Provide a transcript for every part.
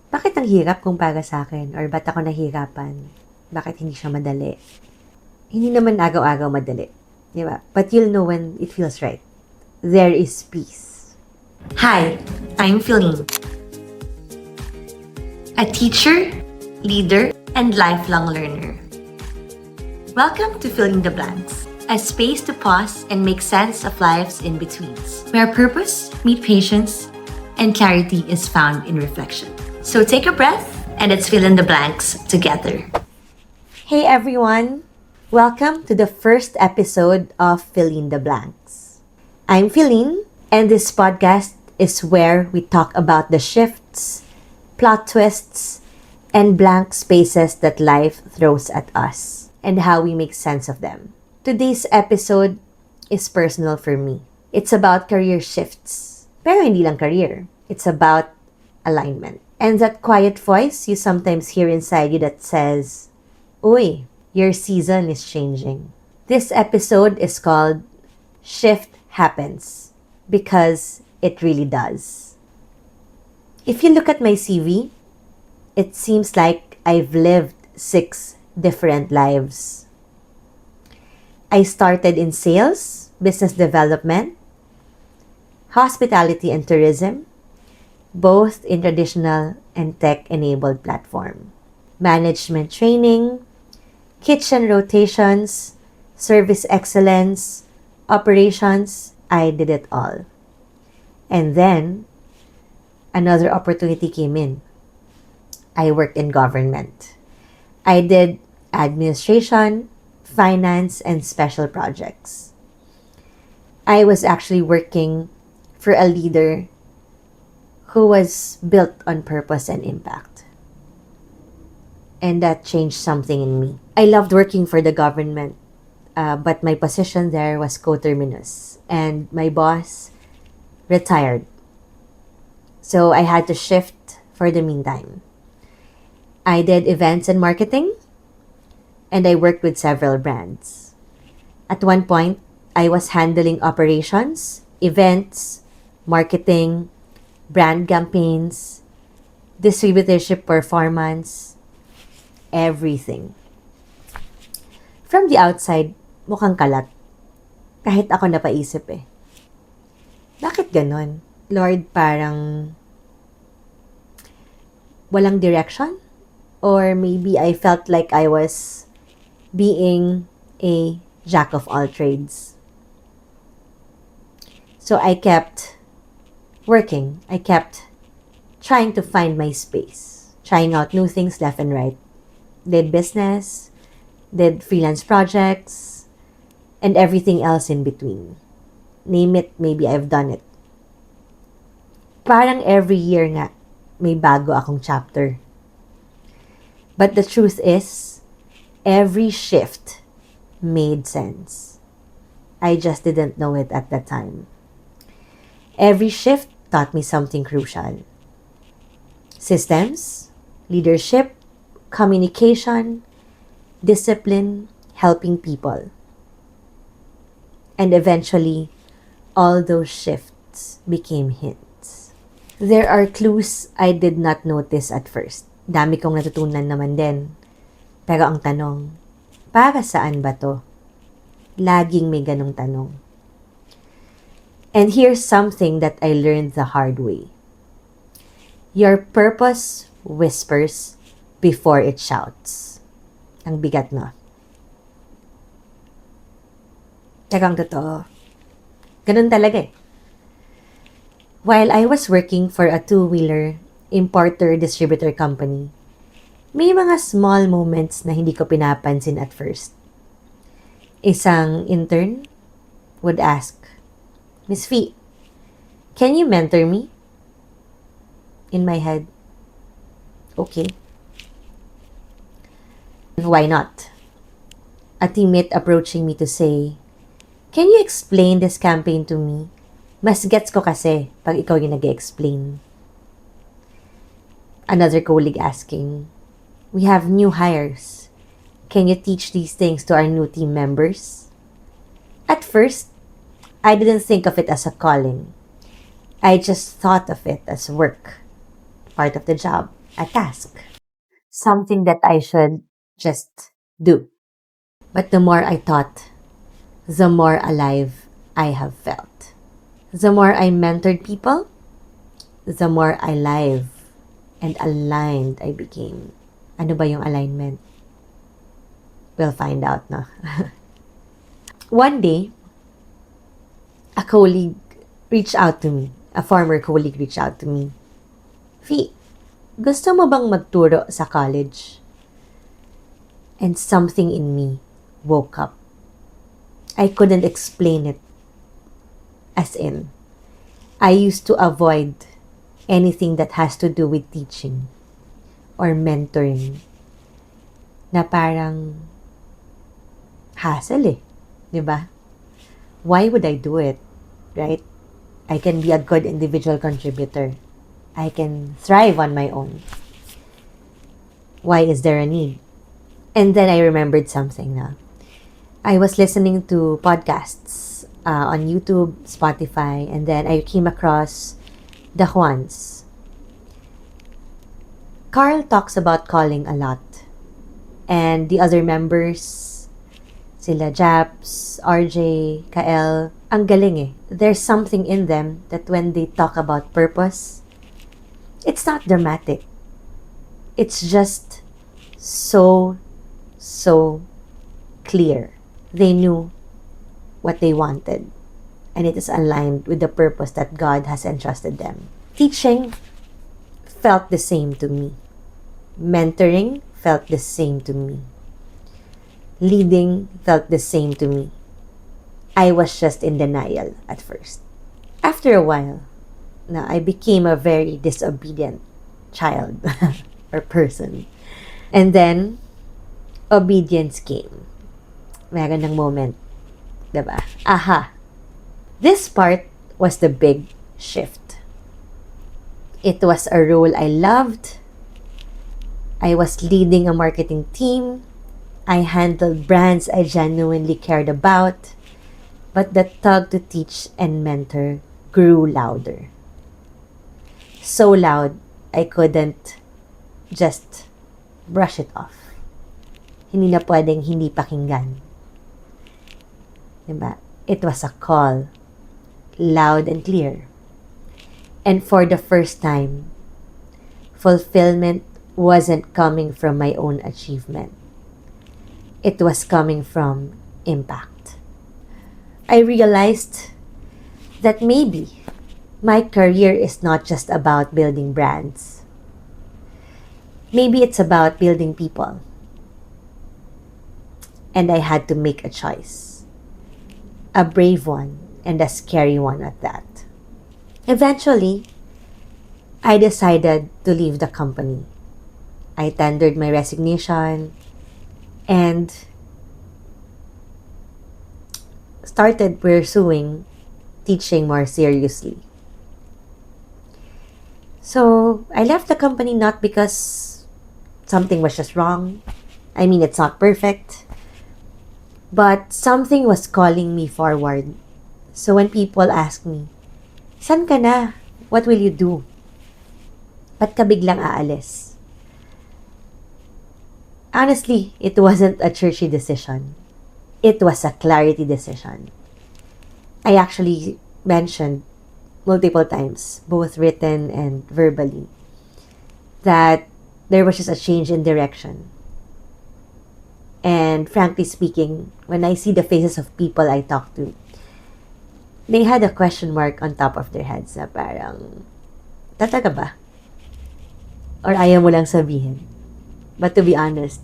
Bakit ang hirap kumpara sa akin? Or ba't ako nahihirapan? Bakit hindi siya madali? Hindi naman agaw-agaw madali. Diba? But you'll know when it feels right. There is peace. Hi, I'm Philline, a teacher, leader, and lifelong learner. Welcome to Philline the Blanks, a space to pause and make sense of life's in-betweens, where purpose, meet patience, and clarity is found in reflection. So take a breath and let's fill in the blanks together. Hey everyone! Welcome to the first episode of Philline the Blanks. I'm Philline, and this podcast is where we talk about the shifts, plot twists, and blank spaces that life throws at us, and how we make sense of them. Today's episode is personal for me. It's about career shifts. Pero hindi lang career. It's about alignment. And that quiet voice you sometimes hear inside you that says, Uy, your season is changing. This episode is called Shift Happens, because it really does. If you look at my CV, it seems like I've lived 6 different lives. I started in sales, business development, hospitality and tourism, both in traditional and tech-enabled platform. Management training, kitchen rotations, service excellence, operations, I did it all. And then, another opportunity came in. I worked in government. I did administration, finance, and special projects. I was actually working for a leader who was built on purpose and impact. And that changed something in me. I loved working for the government, but my position there was co-terminus, and my boss retired. So I had to shift for the meantime. I did events and marketing, and I worked with several brands. At one point, I was handling operations, events, marketing, brand campaigns, distributorship performance, everything. From the outside, mukhang kalat. Kahit ako napaisip eh. Bakit ganon? Lord, parang walang direction? Or maybe I felt like I was being a jack of all trades. So I kept working. I kept trying to find my space, trying out new things left and right. Did business, did freelance projects, and everything else in between. Name it, maybe I've done it. Parang every year nga, may bago akong chapter. But the truth is, every shift made sense. I just didn't know it at that time. Every shift taught me something crucial. Systems, leadership, communication, discipline, helping people. And eventually, all those shifts became hints. There are clues I did not notice at first. Dami kong natutunan naman din. Pero ang tanong, para saan ba to? Laging may ganong tanong. And here's something that I learned the hard way. Your purpose whispers before it shouts. Ang bigat, no? Tsaka ang totoo. Ganun talaga eh. While I was working for a 2-wheeler importer-distributor company, may mga small moments na hindi ko pinapansin at first. Isang intern would ask, Miss Fee, can you mentor me? In my head, okay. Why not? A teammate approaching me to say, can you explain this campaign to me? Mas gets ko kasi pag ikaw yung nag-explain. Another colleague asking, we have new hires. Can you teach these things to our new team members? At first, I didn't think of it as a calling. I just thought of it as work, part of the job. a task, something that I should just do. But the more I thought, the more alive I have felt. The more I mentored people, the more alive and aligned I became. Ano ba yung alignment? We'll find out, no? One day, a colleague reached out to me. A former colleague reached out to me. Fi, gusto mo bang magturo sa college? And something in me woke up. I couldn't explain it. As in, I used to avoid anything that has to do with teaching or mentoring na parang hassle eh. Diba? Why would I do it? Right? I can be a good individual contributor. I can thrive on my own. Why is there a need? And then I remembered something na. I was listening to podcasts on YouTube, Spotify, and then I came across the Juans. Carl talks about calling a lot. And the other members, sila Japs, RJ, Kael, ang galing eh. There's something in them that when they talk about purpose, it's not dramatic. It's just so clear. They knew what they wanted, and it is aligned with the purpose that God has entrusted them. Teaching felt the same to me. Mentoring felt the same to me. Leading felt the same to me. I was just in denial at first. After a while, now I became a very disobedient child or person. And then, obedience came. Meron ng moment. Diba? Aha! This part was the big shift. It was a role I loved. I was leading a marketing team. I handled brands I genuinely cared about. But the tug to teach and mentor grew louder. So loud, I couldn't just brush it off. Hindi na pwedeng hindi pakinggan. Diba? It was a call, loud and clear. And for the first time, fulfillment wasn't coming from my own achievement. It was coming from impact. I realized that maybe my career is not just about building brands. Maybe it's about building people. And I had to make a choice. A brave one and a scary one at that. Eventually, I decided to leave the company. I tendered my resignation and started pursuing teaching more seriously. So, I left the company not because something was just wrong. I mean, it's not perfect. But something was calling me forward. So when people ask me, "San ka na? What will you do? Ba't ka biglang aalis?" Honestly, it wasn't a churchy decision. It was a clarity decision. I actually mentioned multiple times, both written and verbally, that there was just a change in direction. And frankly speaking, when I see the faces of people I talk to, they had a question mark on top of their heads na parang, talaga ba? Or ayaw mo lang sabihin? But to be honest,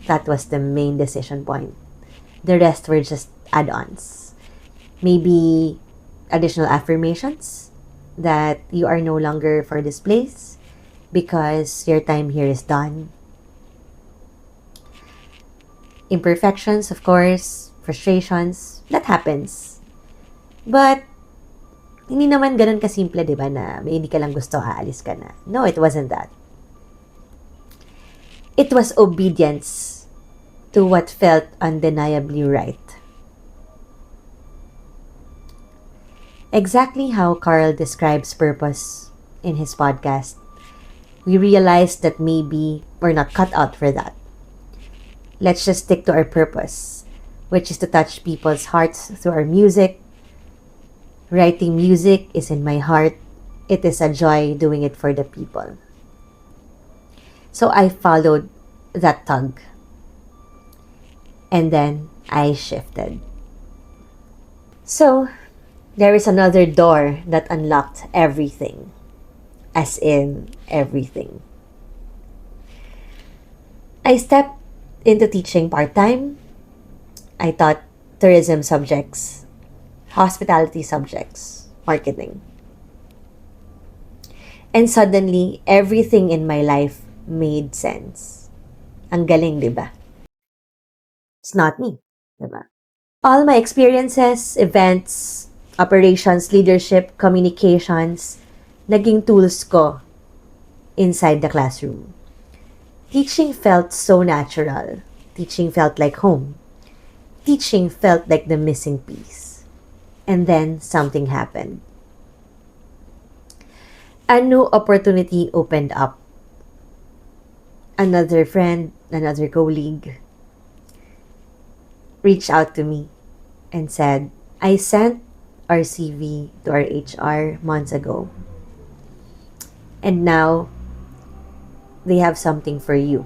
that was the main decision point. The rest were just add-ons. Maybe additional affirmations that you are no longer for this place because your time here is done. Imperfections, of course, frustrations, that happens. But, hindi naman ganun kasimple, di ba, na may hindi ka lang gusto, aalis ka na. No, it wasn't that. It was obedience to what felt undeniably right. Exactly how Carl describes purpose in his podcast, we realized that maybe we're not cut out for that. Let's just stick to our purpose, which is to touch people's hearts through our music. Writing music is in my heart. It is a joy doing it for the people. So I followed that tug. And then I shifted. So there is another door that unlocked everything. As in everything. I stepped into teaching part-time. I taught tourism subjects, hospitality subjects, marketing. And suddenly, everything in my life made sense. Ang galing, di ba? It's not me, di ba? All my experiences, events, operations, leadership, communications, naging tools ko inside the classroom. Teaching felt so natural. Teaching felt like home. Teaching felt like the missing piece. And then something happened. A new opportunity opened up. Another friend, another colleague reached out to me and said, I sent our CV to our HR months ago. And now, they have something for you.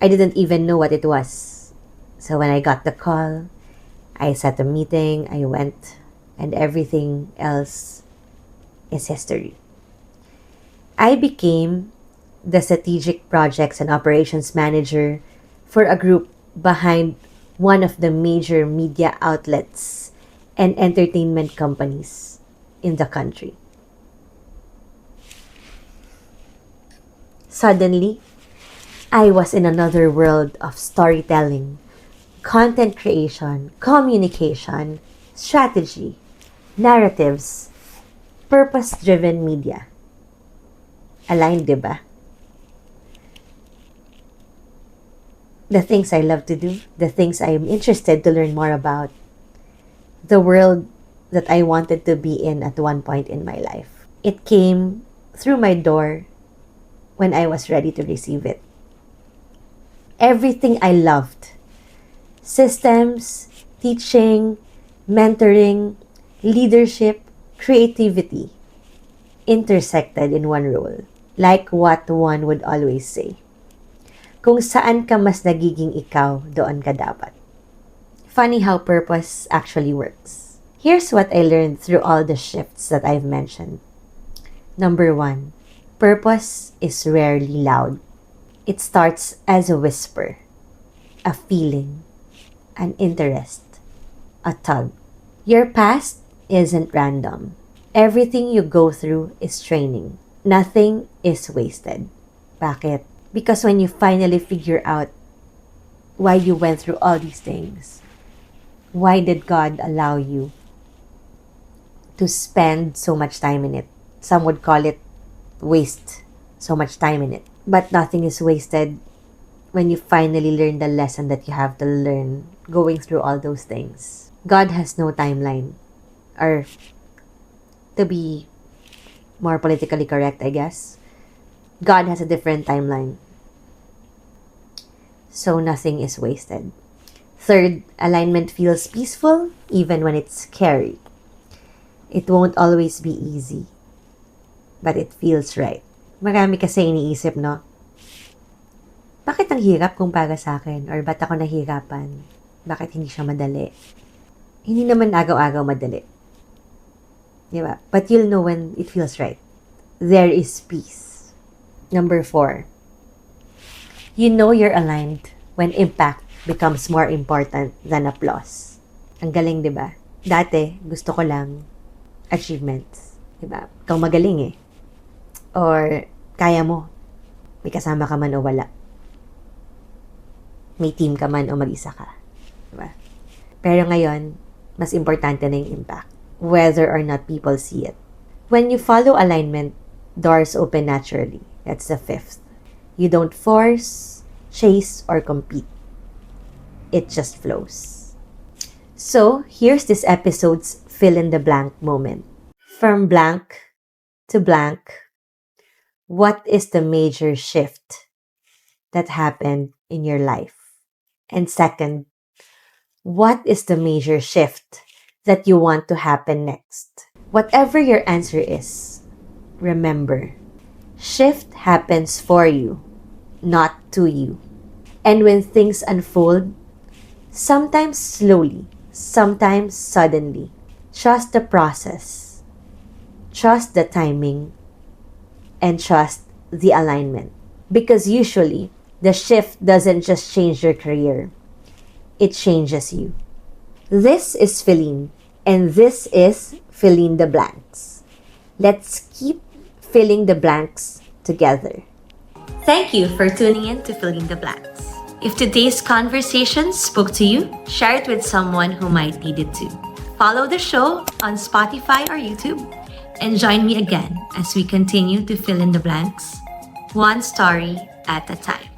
I didn't even know what it was. So when I got the call, I set a meeting, I went, and everything else is history. I became the strategic projects and operations manager for a group behind one of the major media outlets and entertainment companies in the country. Suddenly, I was in another world of storytelling, content creation, communication, strategy, narratives, purpose-driven media. Aligned, diba? The things I love to do, the things I am interested to learn more about, the world that I wanted to be in at one point in my life. It came through my door when I was ready to receive it. Everything I loved, systems, teaching, mentoring, leadership, creativity, intersected in one role. Like what one would always say. Kung saan ka mas nagiging ikaw, doon ka dapat. Funny how purpose actually works. Here's what I learned through all the shifts that I've mentioned. Number 1, purpose is rarely loud. It starts as a whisper, a feeling, an interest, a tug. Your past isn't random. Everything you go through is training. Nothing is wasted. Bakit? Because when you finally figure out why you went through all these things, why did God allow you to spend so much time in it? Some would call it waste so much time in it. But nothing is wasted when you finally learn the lesson that you have to learn going through all those things. God has no timeline. Or, to be more politically correct, I guess, God has a different timeline. So nothing is wasted. Third, alignment feels peaceful even when it's scary. It won't always be easy, but it feels right. Marami kasi iniisip, no? Bakit ang hirap kung para sa akin? Or ba't ako nahihirapan? Bakit hindi siya madali? Hindi naman agaw-agaw madali. Diba? But you'll know when it feels right. There is peace. Number 4, you know you're aligned when impact becomes more important than applause. Ang galing, diba? Dati, gusto ko lang achievements. Diba? Ikaw magaling eh. Or, kaya mo. May kasama ka man o wala. May team ka man o mag-isa ka. Diba? Pero ngayon, mas importante na yung impact. Whether or not people see it. When you follow alignment, doors open naturally. That's the 5th. You don't force, chase, or compete. It just flows. So, here's this episode's fill in the blank moment. From blank to blank, what is the major shift that happened in your life? And second, what is the major shift that you want to happen next? Whatever your answer is, remember, shift happens for you, not to you. And when things unfold, sometimes slowly, sometimes suddenly, trust the process, trust the timing, and trust the alignment. Because usually, the shift doesn't just change your career, it changes you. This is Philline, and this is Philline the Blanks. Let's keep filling the blanks together. Thank you for tuning in to Philline the Blanks. If today's conversation spoke to you, share it with someone who might need it too. Follow the show on Spotify or YouTube, and join me again as we continue to fill in the blanks, one story at a time.